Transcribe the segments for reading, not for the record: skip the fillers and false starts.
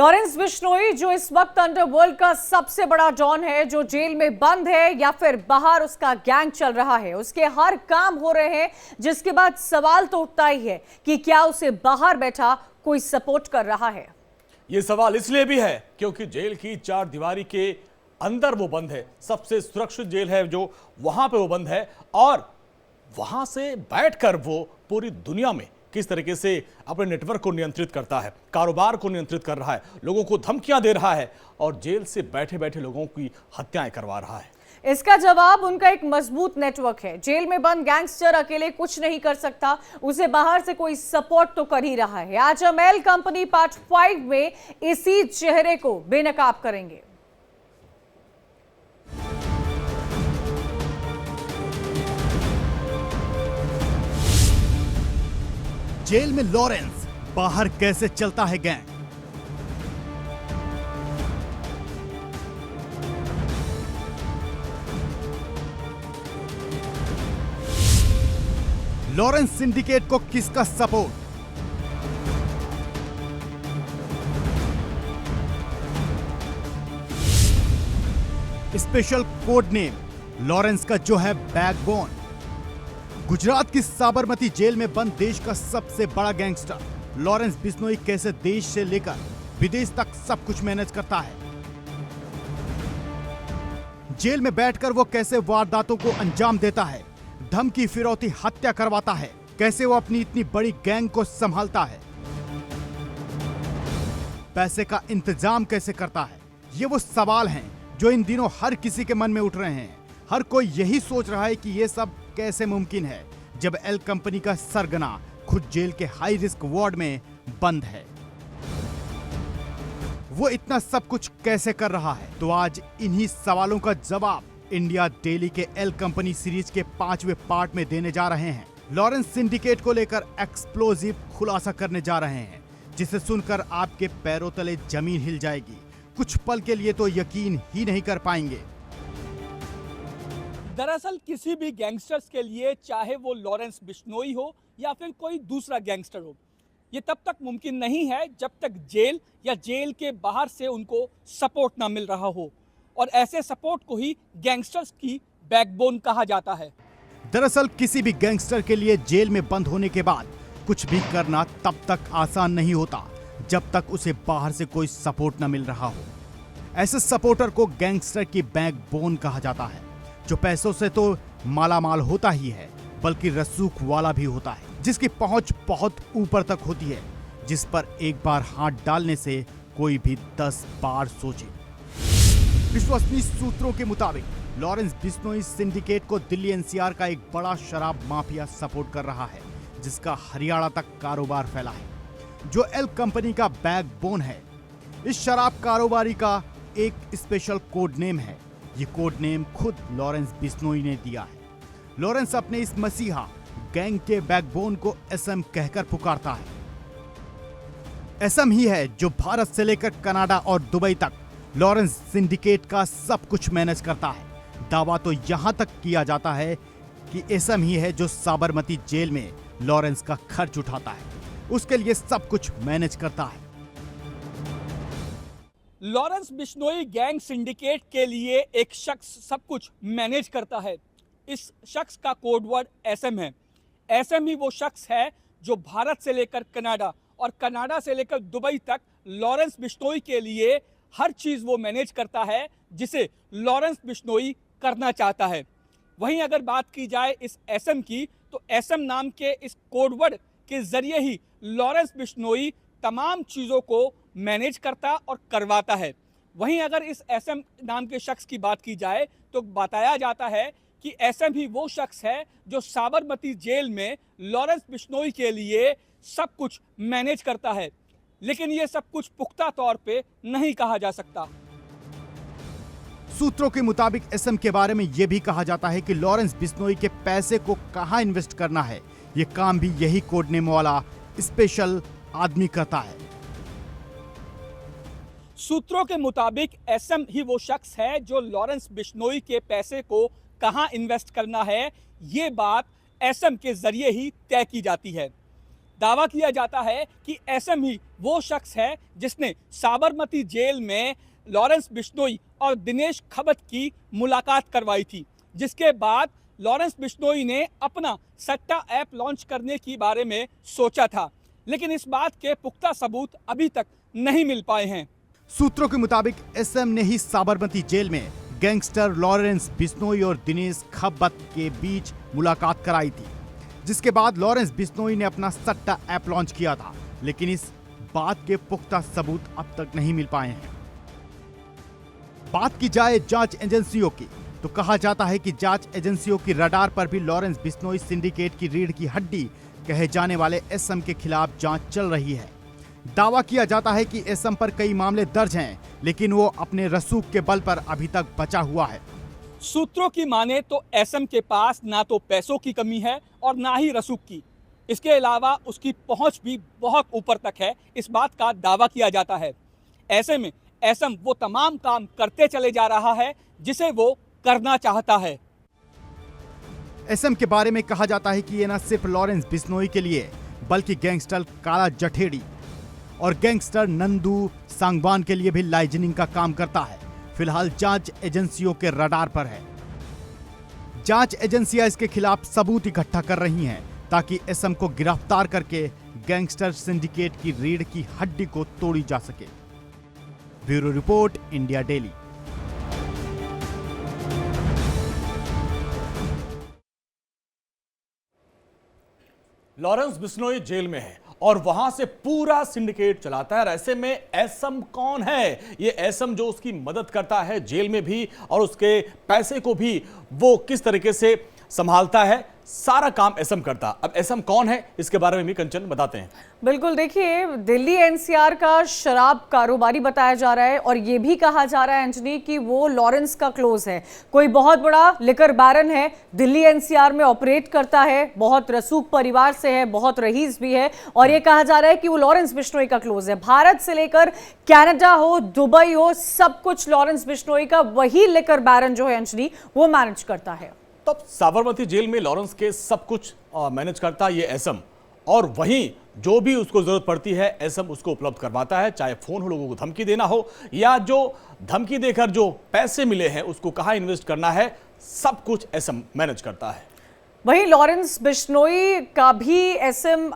Lawrence Bishnoi जो इस वक्त अंडरवर्ल्ड का सबसे बड़ा डॉन है, जो जेल में बंद है या फिर बाहर उसका गैंग चल रहा है, उसके हर काम हो रहे हैं, जिसके बाद सवाल तो उठता ही है कि क्या उसे बाहर बैठा कोई सपोर्ट कर रहा है। यह सवाल इसलिए भी है क्योंकि जेल की चार दीवारी के अंदर वो बंद है, सबसे सुरक्षित जेल है जो वहां पे वो बंद है, और वहां से बैठकर वो पूरी दुनिया में किस तरीके से अपने नेटवर्क को नियंत्रित करता है, कारोबार को नियंत्रित कर रहा है, लोगों को धमकियां दे रहा है और जेल से बैठे बैठे लोगों की हत्याएं करवा रहा है। इसका जवाब उनका एक मजबूत नेटवर्क है। जेल में बंद गैंगस्टर अकेले कुछ नहीं कर सकता, उसे बाहर से कोई सपोर्ट तो कर ही रहा है। आज हम एल कंपनी पार्ट 5 में इसी चेहरे को बेनकाब करेंगे। जेल में लॉरेंस, बाहर कैसे चलता है गैंग। लॉरेंस सिंडिकेट को किसका support. Special code name Lawrence का जो है बैकबोन। गुजरात की साबरमती जेल में बंद देश का सबसे बड़ा गैंगस्टर लॉरेंस बिश्नोई कैसे देश से लेकर विदेश तक सब कुछ मैनेज करता है। जेल में बैठकर वो कैसे वारदातों को अंजाम देता है, धमकी, फिरौती, हत्या करवाता है, कैसे वो अपनी इतनी बड़ी गैंग को संभालता है, पैसे का इंतजाम कैसे करता है। ये वो सवाल हैं जो इन दिनों हर किसी के मन में उठ रहे हैं। हर कोई यही सोच रहा है कि ये सब कैसे मुमकिन है जब एल कंपनी का सरगना खुद जेल के हाई रिस्क वार्ड में बंद है। वो इतना सब कुछ कैसे कर रहा है? तो आज इन्हीं सवालों का जवाब इंडिया डेली के एल कंपनी सीरीज के 5वें पार्ट में देने जा रहे हैं। लॉरेंस सिंडिकेट को लेकर एक्सप्लोजिव खुलासा करने जा रहे हैं, जिसे सुनकर आपके पैरों तले जमीन हिल जाएगी। कुछ पल के लिए तो यकीन ही नहीं कर पाएंगे। दरअसल किसी भी गैंगस्टर्स के लिए, चाहे वो लॉरेंस बिश्नोई हो या फिर कोई दूसरा गैंगस्टर हो, ये तब तक मुमकिन नहीं है जब तक जेल या जेल के बाहर से उनको सपोर्ट ना मिल रहा हो, और ऐसे सपोर्ट को ही गैंगस्टर्स की बैकबोन कहा जाता है। दरअसल किसी भी गैंगस्टर के लिए जेल में बंद होने के बाद कुछ भी करना तब तक आसान नहीं होता जब तक उसे बाहर से कोई सपोर्ट न मिल रहा हो। ऐसे सपोर्टर को गैंगस्टर की बैकबोन कहा जाता है, जो पैसों से तो मालामाल होता ही है, बल्कि रसूख वाला भी होता है, जिसकी पहुंच बहुत ऊपर तक होती है, जिस पर एक बार हाथ डालने से कोई भी 10 बार सोचे। विश्वसनीय सूत्रों के मुताबिक लॉरेंस बिश्नोई सिंडिकेट को दिल्ली एनसीआर का एक बड़ा शराब माफिया सपोर्ट कर रहा है, जिसका हरियाणा तक कारोबार फैला है, जो एल कंपनी का बैकबोन है। इस शराब कारोबारी का एक स्पेशल कोड नेम है। ये कोड नेम खुद लॉरेंस बिश्नोई ने दिया है। लॉरेंस अपने इस मसीहा गैंग के बैकबोन को एसएम कहकर पुकारता है। एसएम ही है जो भारत से लेकर कनाडा और दुबई तक लॉरेंस सिंडिकेट का सब कुछ मैनेज करता है। दावा तो यहां तक किया जाता है कि एसएम ही है जो साबरमती जेल में लॉरेंस का खर्च उठाता है, उसके लिए सब कुछ मैनेज करता है। लॉरेंस बिश्नोई गैंग सिंडिकेट के लिए एक शख्स सब कुछ मैनेज करता है। इस शख्स का कोड वर्ड एसएम है। एसएम ही वो शख्स है जो भारत से लेकर कनाडा और कनाडा से लेकर दुबई तक लॉरेंस बिश्नोई के लिए हर चीज़ वो मैनेज करता है जिसे लॉरेंस बिश्नोई करना चाहता है। वहीं अगर बात की जाए इस एसएम की, तो एसएम नाम के इस कोड वर्ड के जरिए ही लॉरेंस बिश्नोई तमाम चीज़ों को मैनेज करता और करवाता है। वहीं अगर इस एसएम नाम के शख्स की बात की जाए तो बताया जाता है कि एसएम ही वो शख्स है जो साबरमती जेल में लॉरेंस बिश्नोई के लिए सब कुछ मैनेज करता है, लेकिन ये सब कुछ पुख्ता तौर पे नहीं कहा जा सकता। सूत्रों के मुताबिक एसएम के बारे में यह भी कहा जाता है कि लॉरेंस बिश्नोई के पैसे को कहां इन्वेस्ट करना है, यह काम भी यही कोड नेम वाला स्पेशल आदमी करता है। सूत्रों के मुताबिक एसएम ही वो शख्स है जो लॉरेंस बिश्नोई के पैसे को कहां इन्वेस्ट करना है, ये बात एसएम के जरिए ही तय की जाती है। दावा किया जाता है कि एसएम ही वो शख्स है जिसने साबरमती जेल में लॉरेंस बिश्नोई और दिनेश खबत की मुलाकात करवाई थी, जिसके बाद लॉरेंस बिश्नोई ने अपना सट्टा ऐप लॉन्च करने के बारे में सोचा था, लेकिन इस बात के पुख्ता सबूत अभी तक नहीं मिल पाए हैं। सूत्रों के मुताबिक एसएम ने ही साबरमती जेल में गैंगस्टर लॉरेंस बिश्नोई और दिनेश खब्बत के बीच मुलाकात कराई थी, जिसके बाद लॉरेंस बिश्नोई ने अपना सट्टा ऐप लॉन्च किया था, लेकिन इस बात के पुख्ता सबूत अब तक नहीं मिल पाए हैं। बात की जाए जांच एजेंसियों की, तो कहा जाता है कि जांच एजेंसियों की रडार पर भी लॉरेंस बिश्नोई सिंडिकेट की रीढ़ की हड्डी कहे जाने वाले एसएम के खिलाफ जांच चल रही है। दावा किया जाता है कि एसएम पर कई मामले दर्ज हैं, लेकिन वो अपने रसूख के बल पर अभी तक बचा हुआ है। सूत्रों की माने तो एसएम के पास ना तो पैसों की कमी है और ना ही रसूख की। इसके अलावा उसकी पहुंच भी बहुत ऊपर तक है, इस बात का दावा किया जाता है। ऐसे में एसएम वो तमाम काम करते चले जा रहा है जिसे वो करना चाहता है। एसएम के बारे में कहा जाता है कि ये न सिर्फ लॉरेंस बिश्नोई के लिए बल्कि गैंगस्टर काला जठेड़ी और गैंगस्टर नंदू सांगवान के लिए भी लाइजनिंग का काम करता है। फिलहाल जांच एजेंसियों के रडार पर है। जांच एजेंसियां इसके खिलाफ सबूत इकट्ठा कर रही हैं ताकि एसएम को गिरफ्तार करके गैंगस्टर सिंडिकेट की रीढ़ की हड्डी को तोड़ी जा सके। Bureau report, India Daily. Lawrence Bishnoi jail में है और वहां से पूरा सिंडिकेट चलाता है। और ऐसे में एसएम कौन है? ये एसएम जो उसकी मदद करता है जेल में भी और उसके पैसे को भी वो किस तरीके से संभालता है, सारा काम एसएम करता। अब एसएम कौन है इसके बारे में भी कंचन बताते हैं। बिल्कुल, देखिए दिल्ली एनसीआर का शराब कारोबारी बताया जा रहा है और ये भी कहा जा रहा है अंजनी कि वो लॉरेंस का क्लोज है। कोई बहुत बड़ा लिकर बैरन है, दिल्ली एनसीआर में ऑपरेट करता है, बहुत रसूख परिवार से है, बहुत रईस भी है और ये कहा जा रहा है कि वो लॉरेंस बिश्नोई का क्लोज है। भारत से लेकर कनाडा हो, दुबई हो, सब कुछ लॉरेंस बिश्नोई का वही लिकर बैरन जो है अंजनी वो मैनेज करता है। तब साबरमती जेल में लॉरेंस के सब कुछ मैनेज करता है ये एसएम, और वहीं जो भी उसको जरूरत पड़ती है एसएम उसको उपलब्ध करवाता है, चाहे फोन हो, लोगों को धमकी देना हो या जो धमकी देकर जो पैसे मिले हैं उसको कहां इन्वेस्ट करना है, सब कुछ एसएम मैनेज करता है। वहीं लॉरेंस बिश्नोई का भी एसएम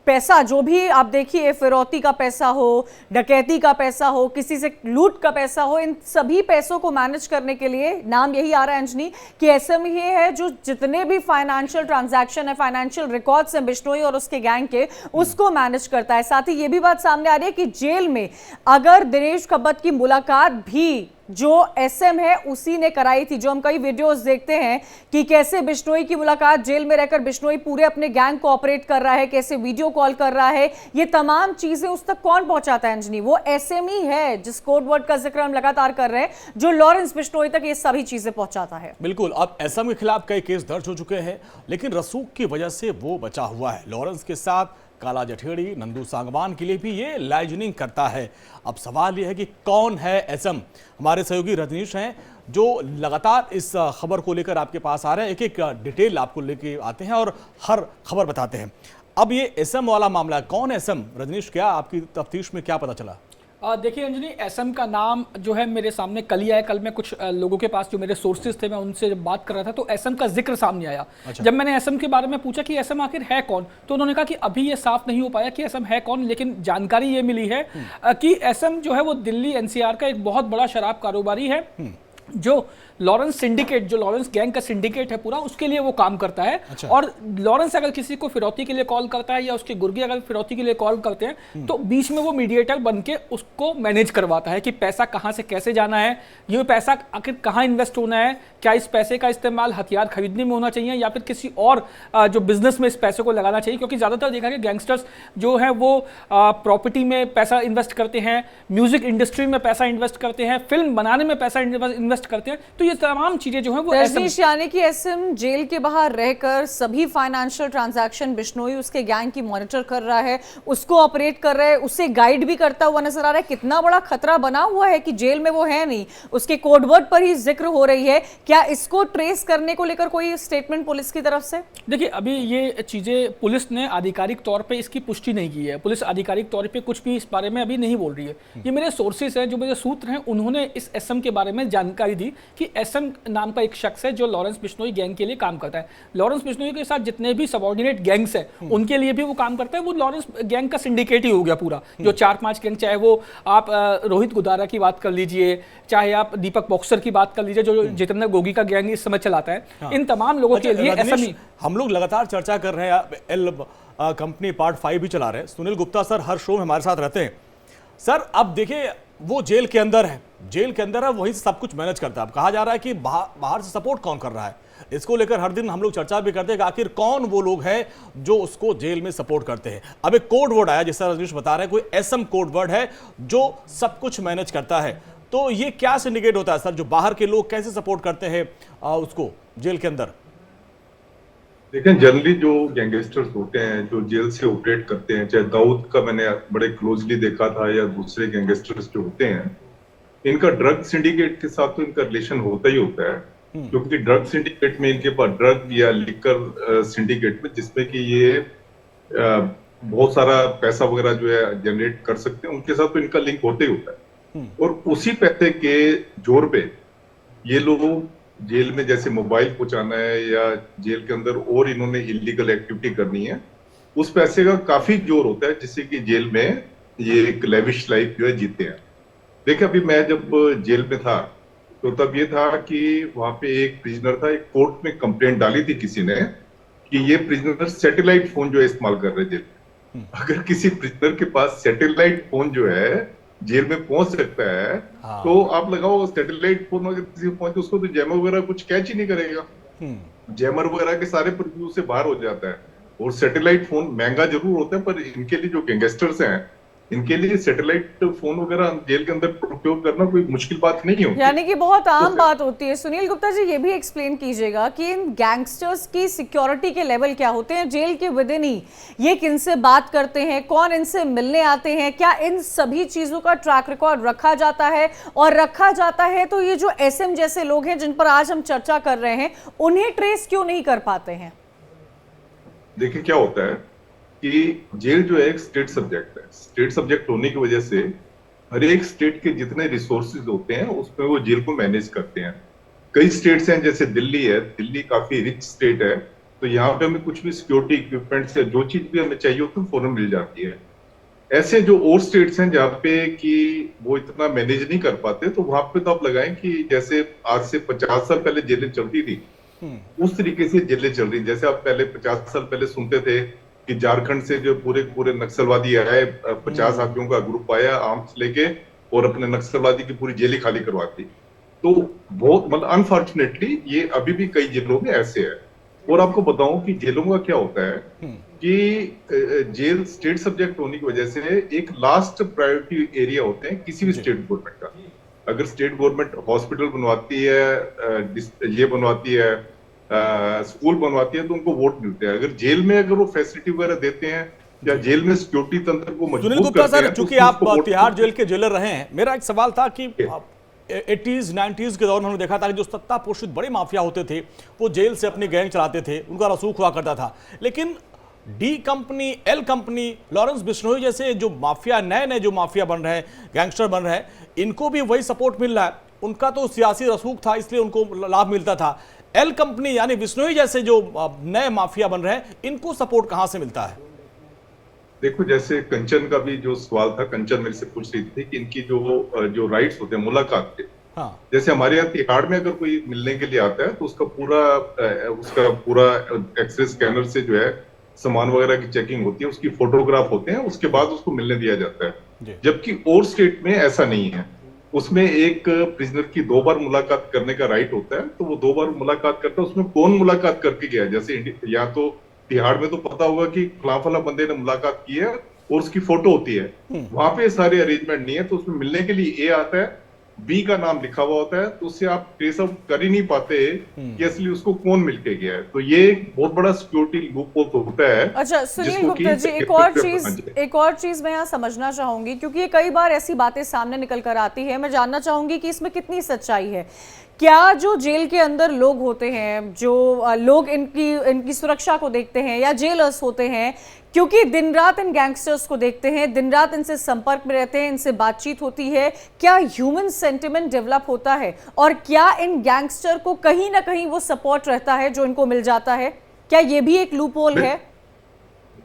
पैसा, जो भी आप देखिए फिरौती का पैसा हो, डकैती का पैसा हो, किसी से लूट का पैसा हो, इन सभी पैसों को मैनेज करने के लिए नाम यही आ रहा है अंजनी कि एसएम ही है जो जितने भी फाइनेंशियल ट्रांजैक्शन है, फाइनेंशियल रिकॉर्ड्स हैं बिश्नोई और उसके गैंग के, उसको मैनेज करता है। साथ ही ये भी बात सामने आ रही है कि जेल में अगर दिनेश खब्बत की मुलाकात भी जो एसएम है उसी ने कराई थी। जो हम कई वीडियोस देखते हैं कि कैसे बिश्नोई की मुलाकात जेल में रहकर बिश्नोई पूरे अपने गैंग को ऑपरेट कर रहा है, कैसे वीडियो कॉल कर रहा है, ये तमाम चीजें उस तक कौन पहुंचाता है अंजनी? वो एसएम ही है जिस कोड वर्ड का जिक्र हम लगातार कर रहे हैं, जो लॉरेंस बिश्नोई तक ये सभी चीजें पहुंचाता है। बिल्कुल, अब एसएम के खिलाफ कई केस दर्ज हो चुके हैं, लेकिन रसूख की वजह से वो बचा हुआ है। लॉरेंस के साथ काला जठेड़ी नंदू सांगवान के लिए भी ये लाइजनिंग करता है। अब सवाल ये है कि कौन है एसएम? हमारे सहयोगी रजनीश हैं जो लगातार इस खबर को लेकर आपके पास आ रहे हैं, एक एक डिटेल आपको लेके आते हैं और हर खबर बताते हैं। अब ये एसएम वाला मामला, कौन एसएम? रजनीश, क्या आपकी तफ्तीश में क्या पता चला? देखिए अंजनी, एसएम का नाम जो है मेरे सामने कल ही आया। कल मैं कुछ लोगों के पास जो मेरे सोर्सेज थे मैं उनसे जब बात कर रहा था तो एसएम का जिक्र सामने आया। अच्छा। जब मैंने एसएम के बारे में पूछा कि एसएम आखिर है कौन, तो उन्होंने कहा कि अभी ये साफ नहीं हो पाया कि एसएम है कौन, लेकिन जानकारी ये मिली है कि एसएम जो है वो दिल्ली एनसीआर का एक बहुत बड़ा शराब कारोबारी है जो लॉरेंस सिंडिकेट, जो लॉरेंस गैंग का सिंडिकेट है पूरा, उसके लिए वो काम करता है। अच्छा। और लॉरेंस अगर किसी को फिरौती के लिए कॉल करता है या उसके गुर्गे अगर फिरौती के लिए कॉल करते हैं तो बीच में वो मीडिएटर बन के उसको मैनेज करवाता है कि पैसा कहां से कैसे जाना है, ये पैसा आखिर कहां इन्वेस्ट होना है, क्या इस पैसे का इस्तेमाल हथियार खरीदने में होना चाहिए या फिर किसी और जो बिजनेस में इस पैसे को लगाना चाहिए। क्योंकि ज्यादातर देखा कि गैंगस्टर्स जो है वो प्रॉपर्टी में पैसा इन्वेस्ट करते हैं, म्यूजिक इंडस्ट्री में पैसा इन्वेस्ट करते हैं, फिल्म बनाने में पैसा इन्वेस्ट इन्वेस्ट करते हैं। तो ये तमाम चीजें जो है वो रजनीश, यानी कि एसएम जेल के बाहर रहकर सभी फाइनेंशियल ट्रांजैक्शन बिश्नोई उसके गैंग की मॉनिटर कर रहा है, उसको ऑपरेट कर रहा है, उसे गाइड भी करता हुआ नजर आ रहा है। कितना बड़ा खतरा बना हुआ है कि जेल में वो है नहीं, उसके कोडवर्ड पर ही जिक्र हो रही है। क्या इसको ट्रेस करने को लेकर कोई स्टेटमेंट पुलिस की तरफ से? देखिए, अभी ये चीजें पुलिस ने आधिकारिक तौर पे इसकी पुष्टि नहीं की है। पुलिस आधिकारिक तौर पे कुछ भी इस बारे में अभी नहीं बोल रही है। ये मेरे सोर्सेज हैं, जो मेरे सूत्र हैं, उन्होंने इस एसएम के बारे में जानकारी दी कि एसएम नाम का एक शख्स है जो लॉरेंस बिश्नोई गैंग के लिए काम करता है। लॉरेंस बिश्नोई के साथ जितने भी सबऑर्डिनेट गैंग्स हैं उनके लिए भी वो काम करता है। वो लॉरेंस गैंग का सिंडिकेट ही हो गया पूरा, जो 4-5 गैंग, चाहे वो आप रोहित गुदारा की बात कर लीजिए, चाहे आप दीपक बॉक्सर की बात कर लीजिए, जो जितेंद्र गोगी का गैंग इस समय चलाता है। इन तमाम लोगों के लिए एसएम, हम लोग लगातार चर्चा कर रहे हैं, एल कंपनी पार्ट 5 भी चला रहे हैं। सुनील गुप्ता सर हर शो में हमारे साथ रहते हैं। सर अब देखिए, वो जेल के अंदर है, जेल के अंदर है, वहीं से सब कुछ मैनेज करता है। अब कहा जा रहा है कि बाहर से सपोर्ट कौन कर रहा है, इसको लेकर हर दिन हम लोग चर्चा भी करते हैं कि आखिर कौन वो लोग हैं जो उसको जेल में सपोर्ट करते हैं। अब एक कोड वर्ड आया, जैसा रजनीश बता रहे हैं, कोई एसएम कोड वर्ड है जो सब कुछ मैनेज करता है। तो ये क्या सिंडिकेट होता है सर, जो बाहर के लोग कैसे सपोर्ट करते हैं उसको जेल के अंदर? देखें, जनरली जो गैंगस्टर्स होते हैं जो जेल से ऑपरेट करते हैं, चाहे दाऊद का मैंने बड़े क्लोजली देखा था, या दूसरे गैंगस्टर्स जो होते हैं, इनका ड्रग सिंडिकेट के साथ तो इनका रिलेशन होता ही होता है। क्योंकि ड्रग सिंडिकेट में इनके पास ड्रग या लिकर सिंडिकेट में, जिसमें कि ये बहुत सारा पैसा वगैरह जो है जनरेट कर सकते हैं, उनके साथ तो इनका लिंक होते ही होता है। और उसी पैसे के जोर पे ये लोग जेल में जैसे मोबाइल पहुंचाना है या जेल के अंदर और इन्होंने इलीगल एक्टिविटी करनी है, उस पैसे का काफी जोर होता है, जिससे कि जेल में ये एक लेविश लाइफ जो है जीते हैं। देखिए, अभी मैं जब जेल में था तो तब ये था कि वहां पे एक प्रिजनर था, एक कोर्ट में कंप्लेंट डाली थी किसी ने कि ये प्रिजनर सैटेलाइट फोन जो है इस्तेमाल कर रहे जेल में। अगर किसी प्रिजनर के पास सैटेलाइट फोन जो है जेल में पहुंच सकता है, हाँ। तो आप लगाओ सैटेलाइट फोन अगर किसी पहुंचे, उसको तो जैमर वगैरह कुछ कैच ही नहीं करेगा। जैमर वगैरह के सारे प्रिव्यू से बाहर हो जाता है। और सैटेलाइट फोन महंगा जरूर होता है, पर इनके लिए जो गैंगस्टर्स हैं, इनके लिए सैटेलाइट फोन वगैरह जेल के अंदर प्रोक्योर करना कोई मुश्किल बात नहीं होती, यानी कि बहुत आम बात होती है। सुनील गुप्ता जी, ये भी एक्सप्लेन कीजिएगा कि इन गैंगस्टर्स की सिक्योरिटी के लेवल क्या होते हैं जेल के विद इन ही? ये किनसे बात करते हैं, कौन इनसे मिलने आते हैं, क्या इन सभी चीजों का ट्रैक रिकॉर्ड रखा जाता है? और रखा जाता है तो ये जो एसएम जैसे लोग हैं जिन पर आज हम चर्चा कर रहे हैं, उन्हें ट्रेस क्यों नहीं कर पाते हैं? देखिए, क्या होता है कि जेल जो है एक स्टेट सब्जेक्ट है। स्टेट सब्जेक्ट होने की वजह से हर एक स्टेट के जितने रिसोर्सेज होते हैं उसमें वो जेल को मैनेज करते हैं। कई स्टेट्स हैं, जैसे दिल्ली है, दिल्ली काफी रिच स्टेट है, तो यहाँ पे हमें कुछ भी सिक्योरिटी इक्विपमेंट से जो चीज भी हमें चाहिए होती है फौरन मिल जाती है। ऐसे जो और स्टेट्स हैं जहाँ पे कि वो इतना मैनेज नहीं कर पाते, तो वहां पे तो आप लगाएं कि जैसे आज से 50 साल पहले जेलें चलती थी, उस तरीके से जेलें चल रही। जैसे आप पहले 50 साल पहले सुनते थे कि झारखंड से जो पूरे नक्सलवादी आए, 50 आदमियों का ग्रुप आया आर्म्स लेके और अपने नक्सलवादी की पूरी जेल खाली करवाती। तो बहुत मतलब अनफॉर्चुनेटली ये अभी भी कई जेलों में ऐसे है। और आपको बताऊं कि जेलों का क्या होता है कि जेल स्टेट सब्जेक्ट होने की वजह से एक लास्ट प्रायोरिटी एरिया होते हैं किसी भी स्टेट गवर्नमेंट का। अगर स्टेट गवर्नमेंट हॉस्पिटल बनवाती है, ये बनवाती है, स्कूल बनवाती है, तो उनको वोट मिलते हैं। अगर जेल में अगर वो फैसिलिटी वगैरह देते हैं या जेल में सिक्योरिटी तंत्र को सुनील मजबूत गुप्ता करते सर, हैं, चूंकि आप तिहाड़ जेल के जेलर रहे हैं, मेरा एक सवाल था कि 80s 90s के दौर में हमने देखा था कि जो सत्ता पोषित बड़े माफिया होते थे वो जेल से अपनी गैंग चलाते थे, उनका रसूख हुआ करता था। लेकिन D company, L company, Lawrence Bishnoi जैसे जो माफिया, नए जो माफिया बन रहे हैं, गैंगस्टर बन रहे हैं, इनको भी वही सपोर्ट मिल रहा है। उनका तो सियासी रसूख था, इसलिए उनको लाभ मिलता था। एल कंपनी यानी बिश्नोई जैसे जो नए माफिया बन रहे हैं, इनको सपोर्ट कहां से मिलता है? देखो, जैसे कंचन का भी जो सवाल था, कंचन मेरे से पूछ रही थी कि इनकी जो राइट्स होते हैं मुलाकात के, हाँ। जैसे हमारे यहाँ तिहाड़ में अगर कोई मिलने के लिए आता है तो उसका पूरा एक्सरे स्कैनर से जो है सामान वगैरह की चेकिंग होती है, उसकी फोटोग्राफ होते हैं, उसके बाद उसको मिलने दिया जाता है। जबकि और स्टेट में ऐसा नहीं है। उसमें एक प्रिजनर की 2 बार मुलाकात करने का राइट होता है, तो वो 2 बार मुलाकात करता है। उसमें कौन मुलाकात करके गया, जैसे या तो तिहाड़ में तो पता होगा कि फला बंदे ने मुलाकात की है और उसकी फोटो होती है, वहां पे सारे अरेंजमेंट नहीं है। तो उसमें मिलने के लिए ए आता है बी का नाम लिखा हुआ होता है, तो उससे आप ट्रेस आउट कर ही नहीं पाते कि असली उसको कौन मिलके गया है। तो ये एक बहुत बड़ा सिक्योरिटी लूप होता है। अच्छा सुनील जिसको गुप्ता कि जी, एक और चीज मैं यहाँ समझना चाहूंगी, क्योंकि ये कई बार ऐसी बातें सामने निकल कर आती है। मैं जानना चाहूंगी कि इसमें कितनी सच्चाई है। क्या जो जेल के अंदर लोग होते हैं, जो लोग इनकी सुरक्षा को देखते हैं, या जेलर्स होते हैं, क्योंकि दिन रात इन गैंगस्टर्स को देखते हैं, दिन रात इनसे संपर्क में रहते हैं, इनसे बातचीत होती है, क्या ह्यूमन सेंटिमेंट डेवलप होता है? और क्या इन गैंगस्टर को कहीं ना कहीं वो सपोर्ट रहता है जो इनको मिल जाता है? क्या ये भी एक लूप होल है?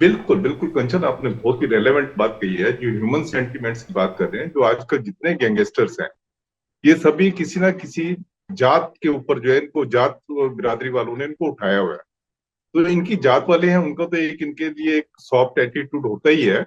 बिल्कुल बिल्कुल कंचन, आपने बहुत ही रेलेवेंट बात कही है। जो ह्यूमन सेंटिमेंट्स की बात कर रहे हैं, जो आजकल जितने गैंगस्टर्स हैं, ये सभी किसी ना किसी जात के ऊपर जो है, इनको जात बिरादरी वालों ने इनको उठाया हुआ है। तो इनकी जात वाले हैं, उनका तो एक इनके लिए एक सॉफ्ट एटीट्यूड होता ही है।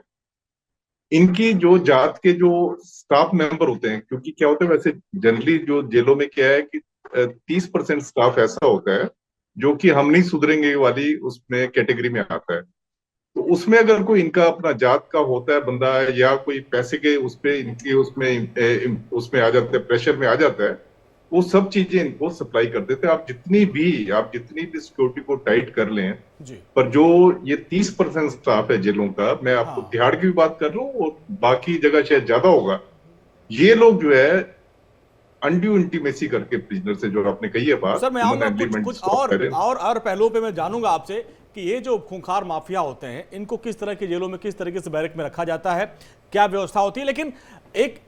इनकी जो जात के जो स्टाफ मेंबर होते हैं, क्योंकि क्या होता है वैसे जनरली जो जेलों में क्या है कि 30% स्टाफ ऐसा होता है जो कि हम नहीं सुधरेंगे वाली उसमें कैटेगरी में आता है। तो उसमें अगर कोई इनका अपना जात का होता है बंदा, या कोई पैसे के उस पे इनकी उसमें आ जाता है, प्रेशर में आ जाता है, वो सब चीजें इनको सप्लाई कर देते हैं। आप जितनी भी सिक्योरिटी को टाइट कर लें जी। पर जो ये 30% स्टाफ है जेलों का, मैं आपको तिहाड़ की भी बात कर रहा हूँ और बाकी जगह शायद ज्यादा होगा, ये लोग जो है अनड्यू इंटीमेसी करके प्रिजनर से, जो आपने कही है बात, सर मैं आऊंगा कुछ और पहलुओं पे मैं जानूंगा आपसे कि ये जो खूंखार माफिया होते हैं, इनको किस तरह के जेलों में, किस तरीके से बैरक में रखा जाता है, क्या व्यवस्था होती है। लेकिन एक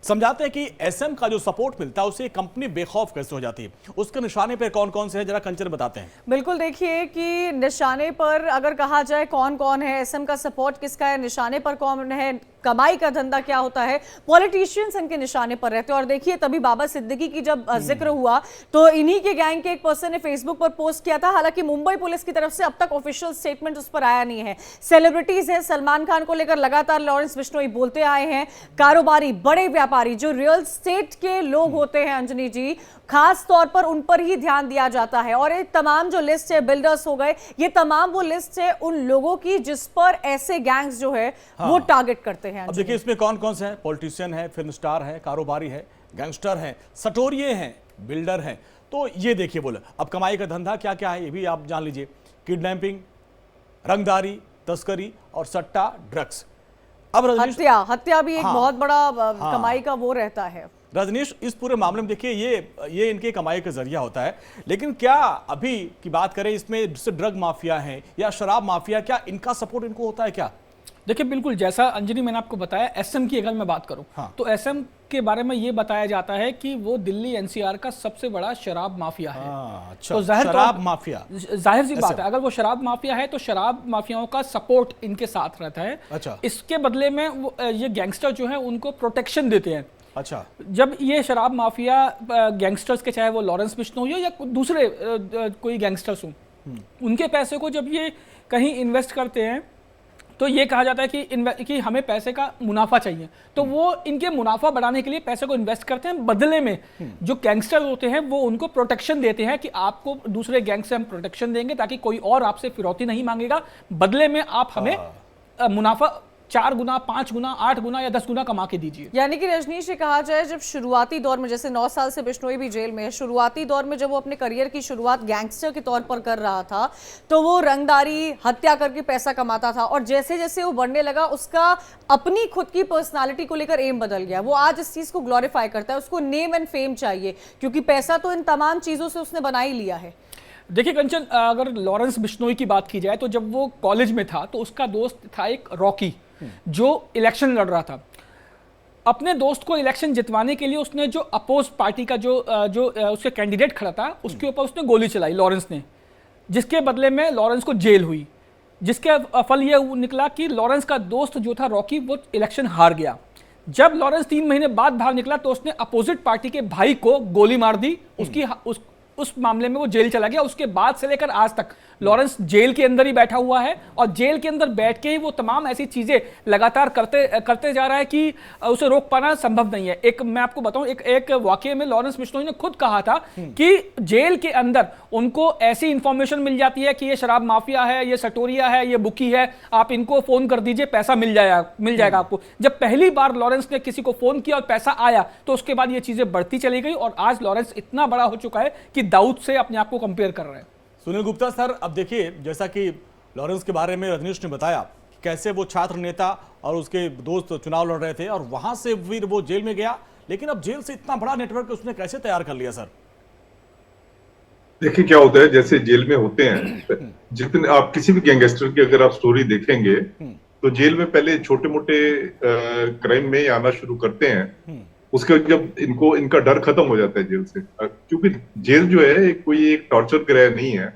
समझाते हैं कि एसएम का जो सपोर्ट मिलता है उससे कंपनी बेखौफ कैसे हो जाती है, उसके निशाने पर कौन कौन से हैं, जरा कंचन बताते हैं। बिल्कुल, देखिए कि निशाने पर अगर कहा जाए कौन कौन है, एसएम का सपोर्ट किसका है, निशाने पर कौन है, कमाई का धंधा क्या होता है, पॉलिटिशियंस इनके निशाने पर रहते हैं। और देखिए तभी बाबा सिद्दीकी की जब जिक्र हुआ तो इन्हीं के गैंग के एक पर्सन ने फेसबुक पर पोस्ट किया था। हालांकि मुंबई पुलिस की तरफ से अब तक ऑफिशियल स्टेटमेंट उस पर आया नहीं है। सेलिब्रिटीज है, सलमान खान को लेकर लगातार लॉरेंस बिश्नोई बोलते आए हैं। कारोबारी, बड़े व्यापारी, जो रियल स्टेट के लोग होते हैं अंजनी जी, खास तौर पर उन पर ही ध्यान दिया जाता है। और ये तमाम जो लिस्ट है, बिल्डर्स हो गए, ये तमाम वो लिस्ट है उन लोगों की जिस पर ऐसे गैंग्स जो है वो टारगेट करते हैं। अब देखिए इसमें कौन कौन से हैं, पॉलिटिशियन है, फिल्म स्टार है, कारोबारी है, गैंगस्टर हैं, सटोरिये हैं, बिल्डर हैं। तो ये देखिए बोले अब कमाई का धंधा क्या क्या है ये भी आप जान लीजिए। किडनैपिंग, रंगदारी, तस्करी और सट्टा, ड्रग्स। अब हत्या भी एक बहुत बड़ा कमाई का वो रहता है। रजनीश, इस पूरे मामले में देखिए ये इनके कमाई का जरिया होता है। लेकिन क्या अभी की बात करें इसमें जैसे ड्रग माफिया है या शराब माफिया, क्या इनका सपोर्ट इनको होता है क्या? देखिए बिल्कुल, जैसा अंजनी मैंने आपको बताया, एसएम की अगर मैं बात करूं तो एसएम के बारे में ये बताया जाता है कि वो दिल्ली एनसीआर का सबसे बड़ा शराब माफिया है। अच्छा, तो शराब माफिया, जाहिर सी बात है, अगर वो शराब माफिया है तो शराब माफियाओं का सपोर्ट इनके साथ रहता है। अच्छा। इसके बदले में वो ये गैंगस्टर जो है उनको प्रोटेक्शन देते हैं। अच्छा। जब ये शराब माफिया गैंगस्टर्स के, चाहे वो लॉरेंस बिश्नोई हो या दूसरे कोई गैंगस्टर्स हों, उनके पैसे को जब ये कहीं इन्वेस्ट करते हैं तो ये कहा जाता है कि हमें पैसे का मुनाफा चाहिए, तो वो इनके मुनाफा बढ़ाने के लिए पैसे को इन्वेस्ट करते हैं। बदले में जो गैंगस्टर होते हैं वो उनको प्रोटेक्शन देते हैं कि आपको दूसरे गैंग से हम प्रोटेक्शन देंगे ताकि कोई और आपसे फिरौती नहीं मांगेगा, बदले में आप हमें मुनाफा 4 गुना, 5 गुना, 8 गुना या 10 गुना कमा के दीजिए। यानी कि रजनीश ये कहा जाए, जब शुरुआती दौर में, जैसे 9 साल से बिश्नोई भी जेल में है, शुरुआती दौर में जब वो अपने करियर की शुरुआत गैंगस्टर के तौर पर कर रहा था तो वो रंगदारी, हत्या करके पैसा कमाता था। और जैसे जैसे वो बढ़ने लगा उसका अपनी खुद की पर्सनालिटी को लेकर एम बदल गया। वो आज इस चीज को ग्लोरीफाई करता है, उसको नेम एंड फेम चाहिए, क्योंकि पैसा तो इन तमाम चीजों से उसने बना ही लिया है। देखिए कंचन, अगर लॉरेंस बिश्नोई की बात की जाए तो जब वो कॉलेज में था तो उसका दोस्त था एक रॉकी, जो इलेक्शन लड़ रहा था। अपने दोस्त को इलेक्शन जितवाने के लिए उसने जो अपोज पार्टी का जो उसके कैंडिडेट खड़ा था उसके ऊपर उसने गोली चलाई, लॉरेंस ने, जिसके बदले में लॉरेंस को जेल हुई। जिसके फल ये निकला कि लॉरेंस का दोस्त जो था रॉकी, वो इलेक्शन हार गया। जब लॉरेंस 3 महीने बाद बाहर निकला तो उसने अपोजिट पार्टी के भाई को गोली मार दी, उस मामले में वो जेल चला गया। उसके बाद से लेकर आज तक लॉरेंस जेल के अंदर ही बैठा हुआ है और जेल के अंदर बैठ के ही वो तमाम ऐसी चीजें लगातार करते जा रहा है कि उसे रोक पाना संभव नहीं है। एक मैं आपको बताऊं, एक वाकये में लॉरेंस बिश्नोई ने खुद कहा था कि जेल के अंदर उनको ऐसी इंफॉर्मेशन मिल जाती है कि ये शराब माफिया है, ये सटोरिया है, ये बुकी है, आप इनको फोन कर दीजिए, पैसा मिल जाएगा आपको। जब पहली बार लॉरेंस ने किसी को फोन किया और पैसा आया तो उसके बाद ये चीजें बढ़ती चली गई और आज लॉरेंस इतना बड़ा हो चुका है कि दाऊद से अपने आप को कंपेयर कर रहे हैं। सुनील गुप्ता सर, अब देखिए जैसा कि लॉरेंस के बारे में रजनीश ने बताया कैसे वो छात्र नेता और उसके दोस्त चुनाव लड़ रहे थे और वहां से फिर वो जेल में गया, लेकिन अब जेल से इतना बड़ा नेटवर्क उसने कैसे तैयार कर लिया सर? देखिए क्या होता है, जैसे जेल में होते हैं, जितने आप किसी भी गैंगस्टर की अगर आप स्टोरी देखेंगे तो जेल में पहले छोटे मोटे क्राइम में आना शुरू करते हैं। उसके जब इनका डर खत्म हो जाता है जेल से, क्योंकि जेल जो है कोई एक टॉर्चर गृह नहीं है,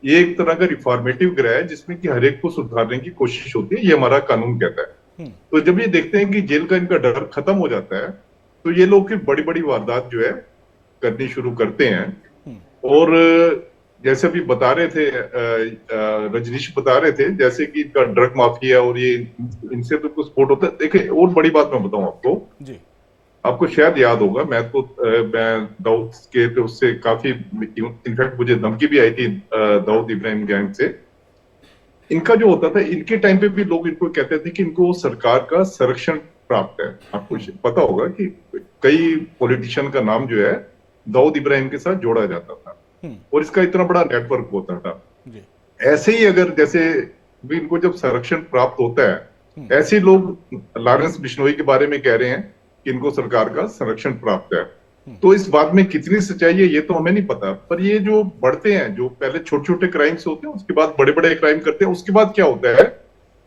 ये एक तरह का रिफॉर्मेटिव गृह है जिसमें कि हर एक को सुधारने की कोशिश होती है, ये हमारा कानून कहता है। तो जब ये देखते हैं कि जेल का इनका डर खत्म हो जाता है तो ये लोग बड़ी बड़ी वारदात जो है करनी शुरू करते हैं। और जैसे अभी बता रहे थे रजनीश बता रहे थे, जैसे कि इनका ड्रग माफिया और ये इनसे तो कुछ सपोर्ट होता है। देखिए और बड़ी बात मैं बताऊं आपको जी, आपको शायद याद होगा, मैं दाऊद के तो उससे काफी, इनफैक्ट मुझे धमकी भी आई थी दाऊद इब्राहिम गैंग से। इनका जो होता था, इनके टाइम पे भी लोग इनको कहते थे कि इनको सरकार का संरक्षण प्राप्त है। आपको पता होगा कि कई पॉलिटिशियन का नाम जो है दाऊद इब्राहिम के साथ जोड़ा जाता था और इसका इतना बड़ा नेटवर्क होता था। ऐसे ही अगर जैसे भी इनको जब संरक्षण प्राप्त होता है, ऐसे लोग लॉरेंस बिश्नोई के बारे में कह रहे हैं कि इनको सरकार का संरक्षण प्राप्त है। तो इस बात में कितनी सच्चाई है ये तो हमें नहीं पता, पर ये जो बढ़ते हैं, जो पहले छोटे छोटे क्राइम्स होते हैं उसके बाद बड़े बड़े क्राइम करते हैं, उसके बाद क्या होता है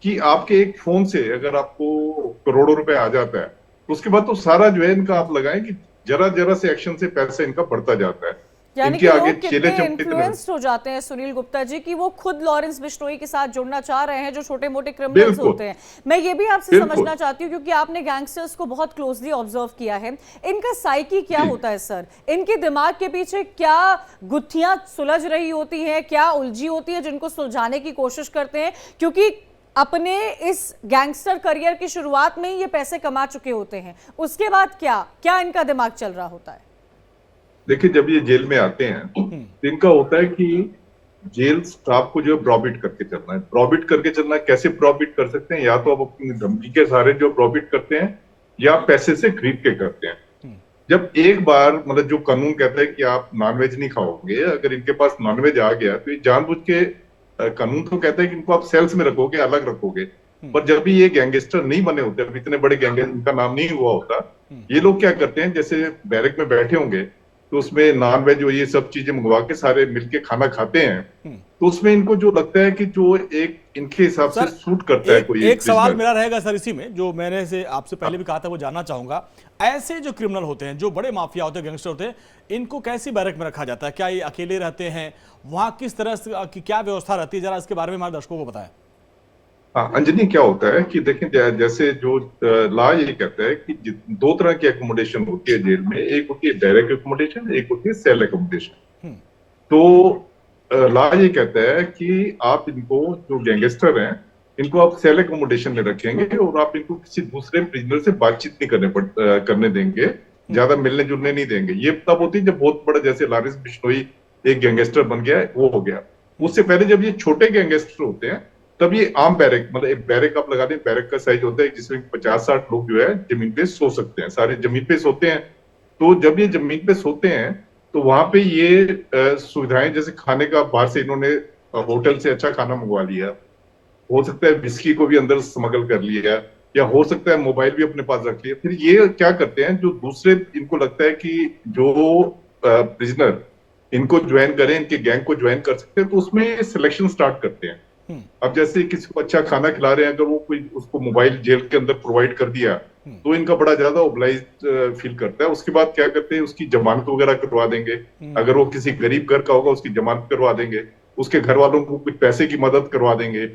कि आपके एक फोन से अगर आपको करोड़ों रुपए आ जाता है तो उसके बाद तो सारा जो है इनका आप लगाएं कि जरा जरा से एक्शन से पैसा इनका बढ़ता जाता है। यानी कि इनके आगे लोग चेले कितने चमटे इन्फ्लुएंस्ड हो जाते हैं सुनील गुप्ता जी कि वो खुद लॉरेंस बिश्नोई के साथ जुड़ना चाह रहे हैं, जो छोटे मोटे क्रिमिनल्स होते हैं। मैं ये भी आपसे समझना चाहती हूँ क्योंकि आपने गैंगस्टर्स को बहुत क्लोजली ऑब्जर्व किया है, इनका साइकी क्या होता है सर? इनके दिमाग के पीछे क्या गुत्थियां सुलझ रही होती हैं, क्या उलझी होती है जिनको सुलझाने की कोशिश करते हैं? क्योंकि अपने इस गैंगस्टर करियर की शुरुआत में ही ये पैसे कमा चुके होते हैं, उसके बाद क्या इनका दिमाग चल रहा होता है? देखिए जब ये जेल में आते हैं तो इनका होता है कि जेल स्टाफ को जो है ब्रॉबिट करके चलना है। ब्रॉबिट करके चलना है, कैसे ब्रॉबिट कर सकते हैं? या तो आप अपनी धमकी के सहारे जो ब्रॉबिट करते हैं या पैसे से खरीद के करते हैं। जब एक बार मतलब जो कानून कहता है कि आप नॉनवेज नहीं खाओगे, अगर इनके पास नॉनवेज आ गया तो ये जानबूझ के, कानून तो कहता है कि इनको आप सेल्स में रखोगे, अलग रखोगे, पर जब भी ये गैंगस्टर नहीं बने होते, अब इतने बड़े गैंगस्टर इनका नाम नहीं हुआ होता, ये लोग क्या करते हैं, जैसे बैरक में बैठे होंगे तो उसमें नॉन वेज और ये सब चीजें मंगवा के सारे मिलके खाना खाते हैं, तो उसमें इनको जो लगता है कि जो एक इनके हिसाब से सूट करता है कोई एक सवाल मेरा रहेगा सर इसी में, जो मैंने से आपसे पहले भी कहा था वो जानना चाहूंगा। ऐसे जो क्रिमिनल होते हैं, जो बड़े माफिया होते हैं, गैंगस्टर होते हैं, इनको कैसी बैरक में रखा जाता है? क्या ये अकेले रहते हैं? वहां किस तरह की क्या व्यवस्था रहती है? जरा इसके बारे में हमारे दर्शकों को बताएं। हाँ अंजनी, क्या होता है कि देखें, जैसे जो लॉ ये कहता है कि दो तरह की एकोमोडेशन होती है जेल में, एक होती है डायरेक्ट एकोमोडेशन, एक होती है सेल एकोमोडेशन। तो लॉ ये कहता है कि आप इनको, जो गैंगस्टर हैं, इनको आप सेल एकोमोडेशन में रखेंगे और आप इनको किसी दूसरे प्रिजनर से बातचीत नहीं करने देंगे, ज्यादा मिलने जुलने नहीं देंगे। ये तब होती है जब बहुत बड़ा, जैसे लॉरेंस बिश्नोई एक गैंगस्टर बन गया है, वो हो गया। उससे पहले जब ये छोटे गैंगस्टर होते हैं तब ये आम बैरक, मतलब एक बैरक आप लगा दें, बैरक का साइज होता है जिसमें 50-60 लोग जो है जमीन पे सो सकते हैं, सारे जमीन पे सोते हैं। तो जब ये जमीन पे सोते हैं तो वहां पे ये सुविधाएं, जैसे खाने का बाहर से इन्होंने होटल से अच्छा खाना मंगवा लिया, हो सकता है विस्की को भी अंदर स्मगल कर लिया, या हो सकता है मोबाइल भी अपने पास रख लिया। फिर ये क्या करते हैं, जो दूसरे इनको लगता है कि जो प्रिजनर इनको ज्वाइन करें, इनके गैंग को ज्वाइन कर सकते हैं, तो उसमें सिलेक्शन स्टार्ट करते हैं। अब जैसे किसी को अच्छा खाना खिला रहे हैं, अगर वो कोई उसको मोबाइल जेल के अंदर प्रोवाइड कर दिया तो इनका बड़ा ज्यादा ओब्लाइज्ड फील करता है। उसके बाद क्या करते हैं, उसकी जमानत वगैरह करवा देंगे, अगर वो किसी गरीब घर का होगा उसकी जमानत करवा देंगे, उसके घर वालों को कुछ पैसे की मदद करवा देंगे।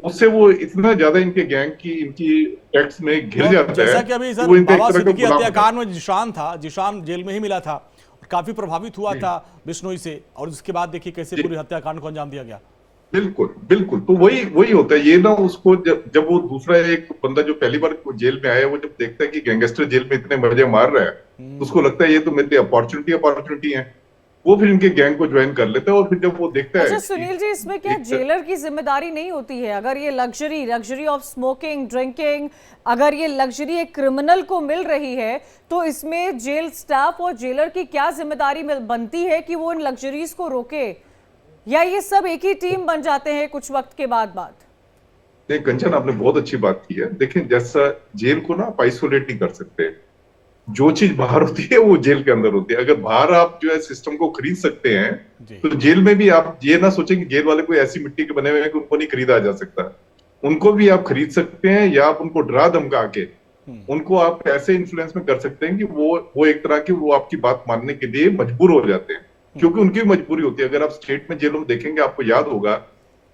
उससे वो इतना ज्यादा इनके गैंग की, इनकी टैक्स में घिर जाता है। जैसा कि अभी सर बाबा सिद्दीकी हत्याकांड में जिशान था, जिशान जेल में ही मिला था, काफी प्रभावित हुआ था बिश्नोई से, और उसके बाद देखिए कैसे पूरी हत्याकांड को अंजाम दिया गया। बिल्कुल बिल्कुल, तो वही होता है ये ना, उसको जब वो दूसरा एक बंदा जो पहली बार जेल में आया, वो जब देखता है कि गैंगस्टर जेल में इतने मजे मार रहा है, तो उसको लगता है ये तो मेरे लिए अपॉर्चुनिटी है, वो फिर इनके गैंग को ज्वाइन कर लेता है। और फिर जब वो देखता है, अच्छा सुनील जी, इसमें क्या जेलर की जिम्मेदारी नहीं होती है? अगर ये लग्जरी ऑफ स्मोकिंग ड्रिंकिंग, अगर ये लग्जरी एक क्रिमिनल को मिल रही है, तो इसमें जेल स्टाफ और जेलर की क्या जिम्मेदारी बनती है कि वो इन लग्जरीज को रोके, या ये सब एक ही टीम बन जाते हैं कुछ वक्त के बाद? नहीं कंचन, आपने बहुत अच्छी बात की है। देखिए, जैसा जेल को ना आप आइसोलेट नहीं कर सकते, जो चीज बाहर होती है वो जेल के अंदर होती है। अगर बाहर आप जो है सिस्टम को खरीद सकते हैं, तो जेल में भी आप ये ना सोचें कि जेल वाले कोई ऐसी मिट्टी के बने हुए हैं कि उनको नहीं खरीदा जा सकता। उनको भी आप खरीद सकते हैं, या आप उनको डरा धमका के उनको आप ऐसे इन्फ्लुएंस में कर सकते हैं कि वो एक तरह की वो आपकी बात मानने के लिए मजबूर हो जाते हैं, क्योंकि उनकी भी मजबूरी होती है। अगर आप स्टेट में जेलों में देखेंगे, आपको याद होगा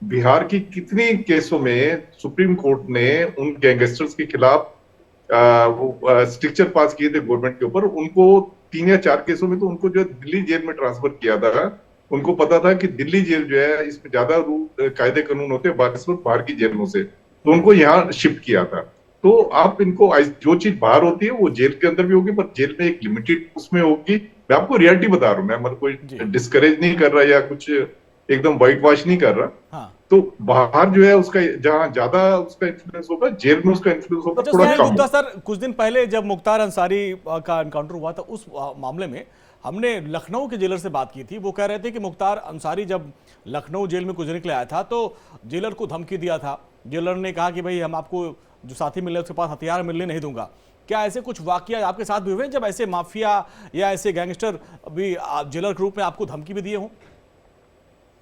बिहार की कितनी केसों में सुप्रीम कोर्ट ने उन गैंगस्टर्स के खिलाफ स्ट्रिक्चर पास किए थे गवर्नमेंट के ऊपर। उनको 3 या 4 केसों में तो उनको जो है दिल्ली जेल में ट्रांसफर किया था। उनको पता था कि दिल्ली जेल जो है इसमें ज्यादा कायदे कानून होते हैं बाहर की जेलों से, तो उनको यहाँ शिफ्ट किया था। तो आप इनको जो चीज बाहर होती है वो जेल के अंदर भी होगी, पर जेल में एक लिमिटेड उसमें होगी। मैं आपको रियलिटी बता रहा हूँ, मैं मतलब कोई डिस्करेज नहीं कर रहा या कुछ एकदम व्हाइट वॉश नहीं कर रहा। हाँ। तो बाहर जो है उसका जहां ज्यादा उसका इन्फ्लुएंस होगा, जेल में उसका इन्फ्लुएंस होगा थोड़ा कम। गुप्ता सर, कुछ दिन पहले जब मुख्तार अंसारी का एनकाउंटर हुआ था, उस मामले में हमने लखनऊ के जेलर से बात की थी। वो कह रहे थे कि मुख्तार अंसारी जब लखनऊ जेल में गुजरने के लिए आया था, तो जेलर को धमकी दिया था। जेलर ने कहा कि भाई हम आपको जो साथी मिले उसके पास हथियार मिलने नहीं दूंगा। क्या ऐसे कुछ वाकया आपके साथ भी हुए जब ऐसे माफिया या ऐसे गैंगस्टर भी जेलर के रूप में आपको धमकी भी दिए हों?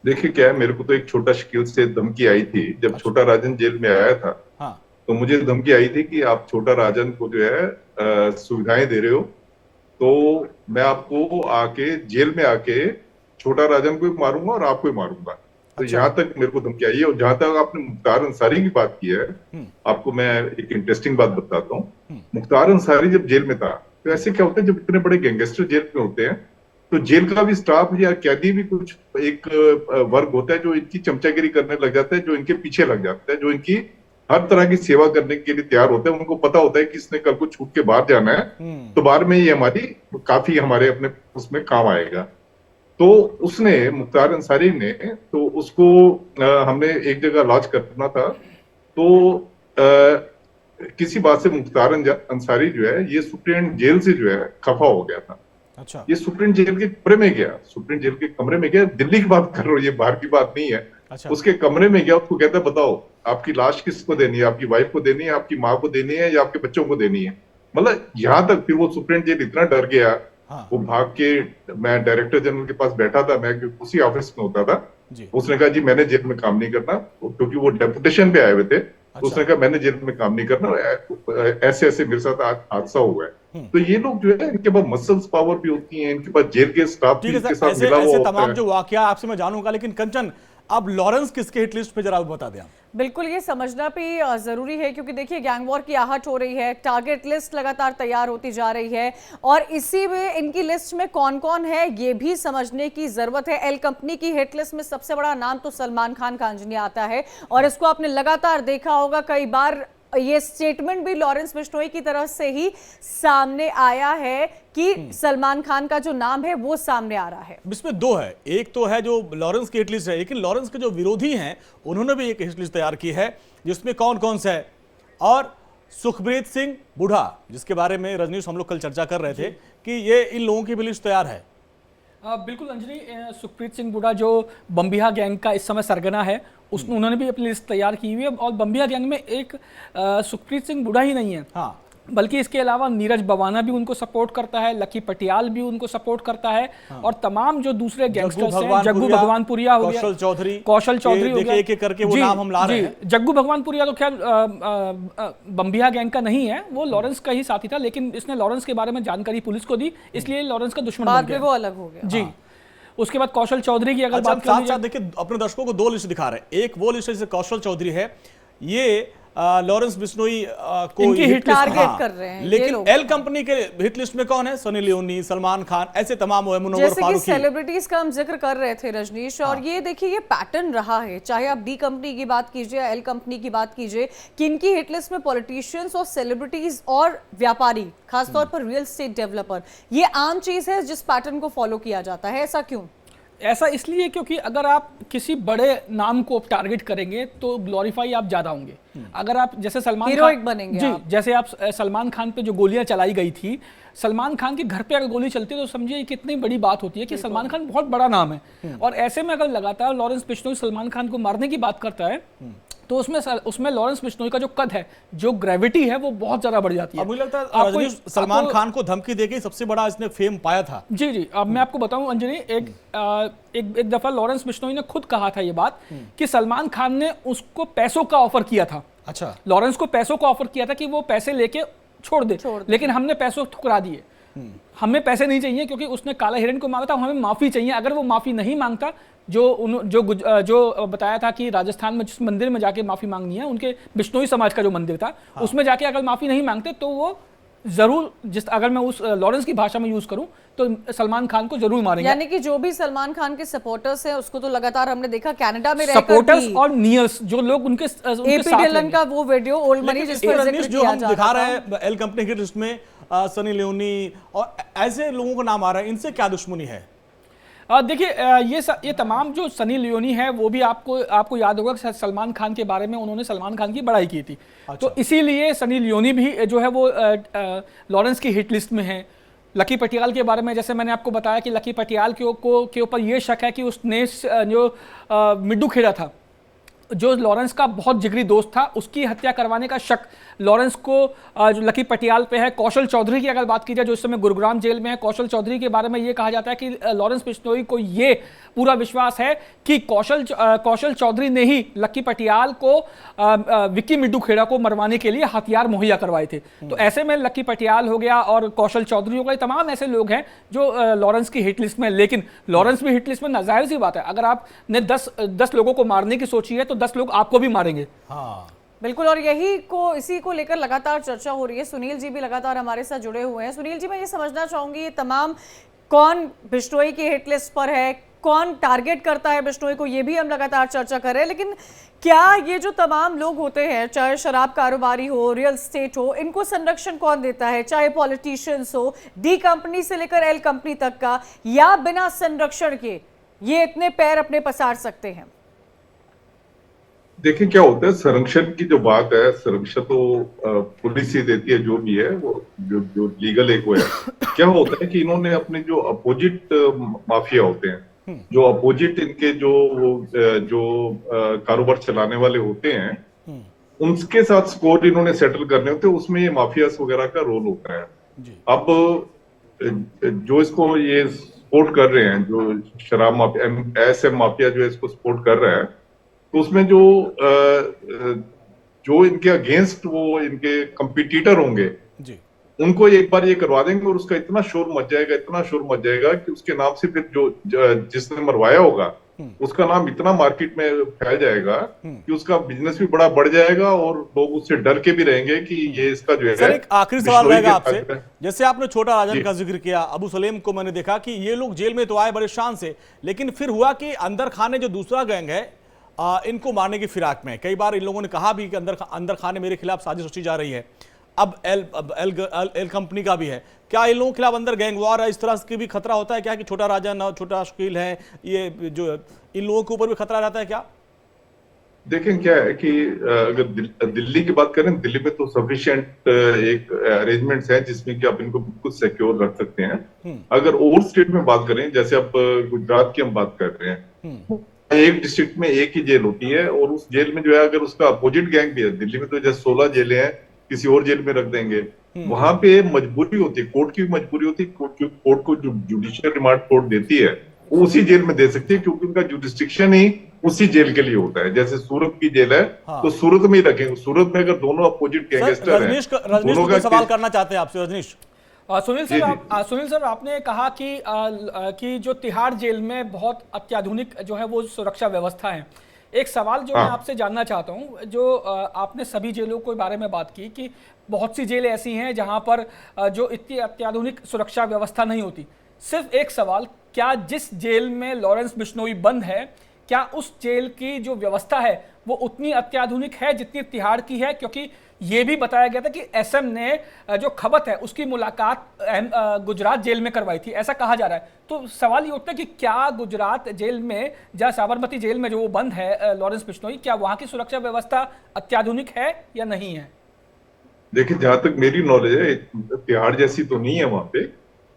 देखिए क्या है, मेरे को तो एक छोटा शकील से धमकी आई थी जब छोटा राजन जेल में आया था। हाँ। तो मुझे धमकी आई थी कि आप छोटा राजन को जो है सुविधाएं दे रहे हो, तो मैं आपको आके जेल में आके छोटा राजन को भी मारूंगा और आपको भी मारूंगा। तो यहाँ तक मेरे को धमकी आई है। और जहां तक आपने मुख्तार अंसारी की बात की है, आपको मैं एक इंटरेस्टिंग बात बताता हूँ। मुख्तार अंसारी जब जेल में था, तो ऐसे क्या होता है जब इतने बड़े गैंगस्टर जेल में होते हैं, तो जेल का भी स्टाफ या कैदी भी कुछ एक वर्ग होता है जो इनकी चमचागिरी करने लग जाता है, जो इनके पीछे लग जाता है, जो इनकी हर तरह की सेवा करने के लिए तैयार होते हैं। उनको पता होता है कि इसने कल को छूट के बाहर जाना है, तो बाहर में ये काफी हमारे अपने उसमें काम आएगा। तो उसने मुख्तार अंसारी ने, तो उसको हमने एक जगह लॉन्च करना था, तो किसी बात से मुख्तार अंसारी जो है ये सुप्रीम जेल से जो है खफा हो गया था। अच्छा। ये सुप्रीम जेल के कमरे में गया, सुप्रीम जेल के कमरे में गया, दिल्ली की बात कर रहा हूँ, ये बाहर की बात नहीं है। अच्छा। उसके कमरे में गया, उसको कहता है बताओ आपकी लाश किसको देनी है, आपकी वाइफ को देनी है, आपकी माँ को देनी है, या आपके बच्चों को देनी है। मतलब यहाँ तक फिर वो सुप्रीम जेल इतना डर गया। हाँ। वो भाग के, मैं डायरेक्टर जनरल के पास बैठा था, मैं उसी ऑफिस में होता था। उसने कहा जी मैंने जेल में काम नहीं करना, क्योंकि वो डेपुटेशन पे आए हुए थे। तो उसने कहा मैंने जेल में काम नहीं करना, ऐसे ऐसे मेरे साथ हादसा हुआ है। तो ये लोग जो है इनके पास मसल्स पावर भी होती है, इनके पास जेल के स्टाफ भी इनके साथ मिला हुआ होता है। तमाम जो वाकया आपसे मैं जानूंगा, लेकिन कंचन अब लॉरेंस किसके हिट लिस्ट पे जरा बता दें। बिल्कुल, ये समझना भी जरूरी है, क्योंकि देखिए गैंग वॉर की आहट हो रही है, टारगेट लिस्ट लगातार तैयार होती जा रही है, और इसी में इनकी लिस्ट में कौन कौन है ये भी समझने की जरूरत है। एल कंपनी की हिट लिस्ट में सबसे बड़ा नाम तो सलमान खान का अंजनी आता है, और इसको आपने लगातार देखा होगा, कई बार ये स्टेटमेंट भी लॉरेंस बिश्नोई की तरफ से ही सामने आया है कि सलमान खान का जो नाम है वो सामने आ रहा है। इसमें दो है, एक तो है जो लॉरेंस की हिट लिस्ट है, लेकिन लॉरेंस के जो विरोधी हैं उन्होंने भी एक हिट लिस्ट तैयार की है, जिसमें कौन कौन से है। और सुखप्रीत सिंह बुढ़ा, जिसके बारे में रजनीश हम लोग कल चर्चा कर रहे थे कि ये इन लोगों की भी लिस्ट तैयार है। बिल्कुल अंजलि, सुखप्रीत सिंह बुढ़ा जो बम्बिहा गैंग का इस समय सरगना है, उन्होंने भी अपनी लिस्ट तैयार की हुई है। और बम्बिहा गैंग में एक सुखप्रीत सिंह बुढ़ा ही नहीं है, हाँ, बल्कि इसके अलावा नीरज बवाना भी उनको सपोर्ट करता है, लकी पटियाल भी उनको सपोर्ट करता है, हाँ। और तमाम जो दूसरे गैंगस्टर्स हैं, जग्गू भगवानपुरिया हो गया, कौशल चौधरी हो गया, एक करके वो नाम हम ला रहे हैं। जग्गू भगवानपुरिया तो खैर बम्बिहा गैंग का नहीं है, वो लॉरेंस का ही साथी था, लेकिन इसने लॉरेंस के बारे में जानकारी पुलिस को दी, इसलिए लॉरेंस का दुश्मन बन गया, वो अलग हो गया। जी। उसके बाद कौशल चौधरी की अगर बात करें, देखिए अपने दर्शकों को दो लिस्ट दिखा रहे हैं। एक वो लिस्ट जैसे कौशल चौधरी है, ये लॉरेंस बिश्नोई को इनकी हिट हिट लिस्ट- टारगेट कर रहे हैं ये लेकिन लोग। एल कंपनी के हिट लिस्ट में कौन है? सनी लियोनी, सलमान खान, ऐसे तमाम हुए, मुनव्वर जैसे कि फारूकी। सेलिब्रिटीज का हम जिक्र कर रहे थे रजनीश, और ये देखिए ये पैटर्न रहा है, चाहे आप डी कंपनी की बात कीजिए या एल कंपनी की बात कीजिए, कि इनकी हिट लिस्ट में पॉलिटिशियंस और सेलिब्रिटीज और व्यापारी, खासतौर पर रियल एस्टेट डेवलपर, ये आम चीज है जिस पैटर्न को फॉलो किया जाता है। ऐसा क्यों? ऐसा इसलिए क्योंकि अगर आप किसी बड़े नाम को टारगेट करेंगे तो ग्लोरीफाई आप ज्यादा होंगे। अगर आप जैसे सलमान Heroic खान बनेंगे जी, आप। जैसे आप सलमान खान पे जो गोलियां चलाई गई थी, सलमान खान के घर पे अगर गोली चलती है तो समझिए ये कितनी बड़ी बात होती है कि सलमान खान बहुत बड़ा नाम है। और ऐसे में अगर लगातार लॉरेंस बिश्नोई सलमान खान को मारने की बात करता है तो उसमें लॉरेंस बिश्नोई का जो कद है, जो ग्रेविटी है, वो बहुत ज्यादा बढ़ जाती है। अब मुझे लगता है आपको- रजनीश, सलमान आपको- खान को धमकी देके सबसे बड़ा इसने फेम पाया था। जी जी, अब मैं आपको बताऊं अंजलि, एक दफा लॉरेंस बिश्नोई ने खुद कहा था ये बात कि सलमान खान ने उसको पैसों का ऑफर किया था। अच्छा, लॉरेंस को पैसों का ऑफर किया था कि वो पैसे लेके छोड़ दे, लेकिन हमने पैसों ठुकरा दिए। हमें पैसे नहीं चाहिए क्योंकि उसने काला हिरण को मारा था, हमें माफी चाहिए। अगर वो माफी नहीं मांगता, जो बताया था कि राजस्थान में जिस मंदिर में जाके माफी मांगनी है, उनके बिश्नोई समाज का जो मंदिर था, उसमें जाके अगर माफी नहीं मांगते तो वो जरूर, अगर मैं उस लॉरेंस की भाषा में यूज करूं तो सलमान खान को जरूर मारेंगे। यानी कि जो भी सलमान खान के सपोर्टर्स हैं उसको तो लगातार हमने देखा कनाडा में रहकर सपोर्टर्स भी। और नियर्स जो लोग उनके एपी साथ डिलन रहेंगे। का वो वीडियो ओल्ड मनी लेकिन जिस इस पर पर रजनीश जिक्र जो किया हम जा दिखा रहा रहे था, हैं एल कंपनी की लिस्ट में सनी लियोनी और ऐसे लोगों का नाम आ रहा है, इनसे क्या दुश्मनी है? देखिए, ये तमाम जो सनी लियोनी है, वो भी आपको याद होगा कि सलमान खान के बारे में उन्होंने सलमान खान की बड़ाई की थी। अच्छा। तो इसीलिए सनी लियोनी भी जो है वो लॉरेंस की हिट लिस्ट में है। लकी पटियाल के बारे में जैसे मैंने आपको बताया कि लकी पटियाल के ऊपर ये शक है कि उसने जो मिड्डू खेड़ा था, जो लॉरेंस का बहुत जिगरी दोस्त था, उसकी हत्या करवाने का शक लॉरेंस को जो लकी पटियाल पे है। कौशल चौधरी की अगर बात की जाए, जो इस समय गुरुग्राम जेल में है, कौशल चौधरी के बारे में ये कहा जाता है कि लॉरेंस बिश्नोई को ये पूरा विश्वास है कि कौशल चौधरी ने ही लकी पटियाल को विक्की मिड्डू खेड़ा को मरवाने के लिए हथियार मुहैया करवाए थे। तो ऐसे में लकी पटियाल हो गया और कौशल चौधरी हो गए, तमाम ऐसे लोग हैं जो लॉरेंस की हिट लिस्ट में। लेकिन लॉरेंस भी हिट लिस्ट में, जाहिर सी बात है, अगर आपने 10 लोगों को मारने की सोची है तो 10 लोग आपको भी मारेंगे। हाँ, बिल्कुल। और इसी को लेकर लगातार चर्चा हो रही है। सुनील जी भी लगातार हमारे साथ जुड़े हुए हैं। सुनील जी, मैं ये समझना चाहूंगी, ये तमाम कौन बिश्नोई की हिट लिस्ट पर है, कौन टारगेट करता है बिश्नोई को, ये भी हम लगातार चर्चा कर रहे हैं। लेकिन क्या ये जो तमाम लोग होते हैं, चाहे शराब कारोबारी हो, रियल एस्टेट हो, इनको संरक्षण कौन देता है? चाहे पॉलिटिशियंस हो, डी कंपनी से लेकर एल कंपनी तक का, या बिना संरक्षण के ये इतने पैर अपने पसार सकते हैं? देखिए क्या होता है, संरक्षण की जो बात है, संरक्षण तो पुलिस ही देती है, जो भी है वो जो लीगल एक वो है। क्या होता है कि इन्होंने अपने जो अपोजिट माफिया होते हैं, जो अपोजिट इनके जो कारोबार चलाने वाले होते हैं, उनके साथ स्कोर इन्होंने सेटल करने होते हैं, उसमें ये माफियास वगैरह का रोल होता है। अब जो इसको ये सपोर्ट कर रहे हैं, जो शराब माफिया, एसएम माफिया जो है इसको सपोर्ट कर रहा है, तो उसमें जो इनके अगेंस्ट वो इनके कंपटीटर होंगे जी, उनको एक बार ये करवा देंगे और उसका इतना शोर मच जाएगा कि उसके नाम से फिर जिसने मरवाया होगा उसका नाम इतना मार्केट में फैल जाएगा कि उसका बिजनेस भी बड़ा बढ़ जाएगा और लोग उससे डर के भी रहेंगे कि ये इसका जो है। सर, एक आखिरी सवाल बिश्नोई रहेगा के आपसे। साथ में। जैसे आपने छोटा राजन का जिक्र किया, अबू सलेम को मैंने देखा कि ये लोग जेल में तो आए बड़े शान से, लेकिन फिर हुआ कि अंदर खाने जो दूसरा गैंग है, इनको मारने की फिराक में। कई बार इन लोगों ने कहा भी कि अंदर खाने मेरे खिलाफ साजिश रची जा रही है। अब एल कंपनी का भी है। क्या इन लोगों के खिलाफ अंदर गैंग वॉर है, इस तरह की भी खतरा होता है क्या कि छोटा राजन और छोटा शकील है, ये जो इन लोगों के ऊपर भी खतरा रहता है क्या? देखें क्या है कि अगर दिल्ली की बात करें, दिल्ली में तो सफिशिएंट एक अरेंजमेंट्स हैं जिसमें कि आप इनको बिल्कुल सिक्योर रख सकते हैं। अगर और स्टेट में बात करें, जैसे आप गुजरात की हम बात कर रहे हैं, एक डिस्ट्रिक्ट में एक ही जेल होती है और उस जेल में जो है अगर उसका अपोजिट गैंग भी है, दिल्ली में तो जैसे 16 जेलें हैं, किसी और जेल में रख देंगे, वहां पे मजबूरी होती है, कोर्ट की भी मजबूरी होती है, कोर्ट को जो जुडिशियल रिमांड कोर्ट देती है वो उसी जेल में दे सकती है, क्योंकि उनका जुडिस्ट्रिक्शन ही उसी जेल के लिए होता है। जैसे सूरत की जेल है तो सूरत में ही रखेंगे। सूरत में अगर दोनों अपोजिट गैंगस्टर हैं, रजनीश को सवाल करना चाहते हैं आपसे। रजनीश, सुनील सर, आपने कहा कि जो तिहाड़ जेल में बहुत अत्याधुनिक जो है वो सुरक्षा व्यवस्था है। एक सवाल जो मैं आपसे जानना चाहता हूं, जो आपने सभी जेलों के बारे में बात की कि बहुत सी जेलें ऐसी हैं जहां पर जो इतनी अत्याधुनिक सुरक्षा व्यवस्था नहीं होती। सिर्फ एक सवाल, क्या जिस जेल में लॉरेंस बिश्नोई बंद है, क्या उस जेल की जो व्यवस्था है वो उतनी अत्याधुनिक है जितनी तिहाड़ की है? क्योंकि ये भी बताया गया था कि एसएम ने जो खबत है उसकी मुलाकात गुजरात जेल में करवाई थी, ऐसा कहा जा रहा है। तो सवाल ये उठता है कि क्या गुजरात जेल में, जहाँ साबरमती जेल में जो वो बंद है लॉरेंस बिश्नोई, क्या वहाँ की सुरक्षा व्यवस्था अत्याधुनिक है या नहीं है? देखिए, जहां तक मेरी नॉलेज है, तिहाड़ जैसी तो नहीं है वहां पे,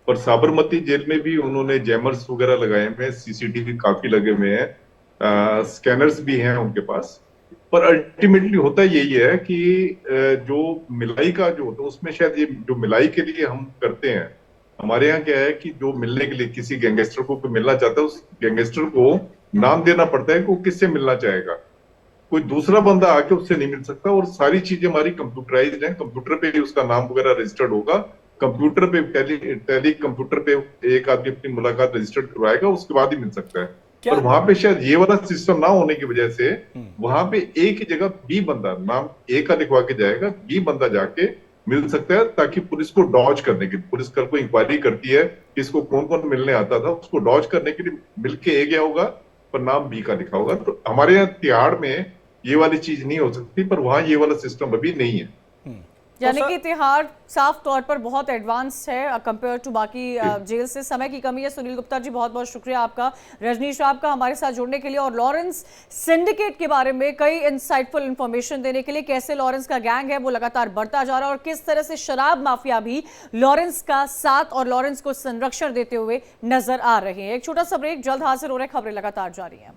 और साबरमती जेल में भी उन्होंने जैमर्स वगैरह लगाए हुए हैं, सीसीटीवी काफी लगे हुए हैं, स्कैनर्स भी हैं उनके पास। पर अल्टीमेटली होता यही है कि जो मिलाई का जो होता है उसमें शायद ये जो मिलाई के लिए हम करते हैं, हमारे यहाँ क्या है कि जो मिलने के लिए किसी गैंगस्टर को मिलना चाहता है, उस गैंगस्टर को नाम देना पड़ता है कि वो किससे मिलना चाहेगा। कोई दूसरा बंदा आके उससे नहीं मिल सकता, और सारी चीजें हमारी कंप्यूटराइज्ड हैं। कंप्यूटर पे ही उसका नाम वगैरह रजिस्टर्ड होगा, कंप्यूटर पे टैली कंप्यूटर पे एक आदमी अपनी मुलाकात रजिस्टर्ड करवाएगा, उसके बाद ही मिल सकता है। पर वहां पे शायद ये वाला सिस्टम ना होने की वजह से वहां पे एक ही जगह बी बंदा, नाम ए का लिखवा के जाएगा, बी बंदा जाके मिल सकता है, ताकि पुलिस को डॉज करने के लिए, पुलिस कल को इंक्वायरी करती है किसको कौन कौन मिलने आता था, उसको डॉज करने के लिए मिलके ए गया होगा पर नाम बी का लिखा होगा। तो हमारे यहाँ तिहाड़ में ये वाली चीज नहीं हो सकती, पर वहां ये वाला सिस्टम अभी नहीं है। यानी कि तिहाड़ साफ तौर पर बहुत एडवांस है कंपेयर टू बाकी जेल से। समय की कमी है। सुनील गुप्ता जी, बहुत बहुत शुक्रिया आपका, रजनीश आपका हमारे साथ जुड़ने के लिए और लॉरेंस सिंडिकेट के बारे में कई इंसाइटफुल इंफॉर्मेशन देने के लिए। कैसे लॉरेंस का गैंग है वो लगातार बढ़ता जा रहा है और किस तरह से शराब माफिया भी लॉरेंस का साथ और लॉरेंस को संरक्षण देते हुए नजर आ रहे हैं। एक छोटा सा ब्रेक, जल्द हाजिर हो रहे, खबरें लगातार जारी हैं।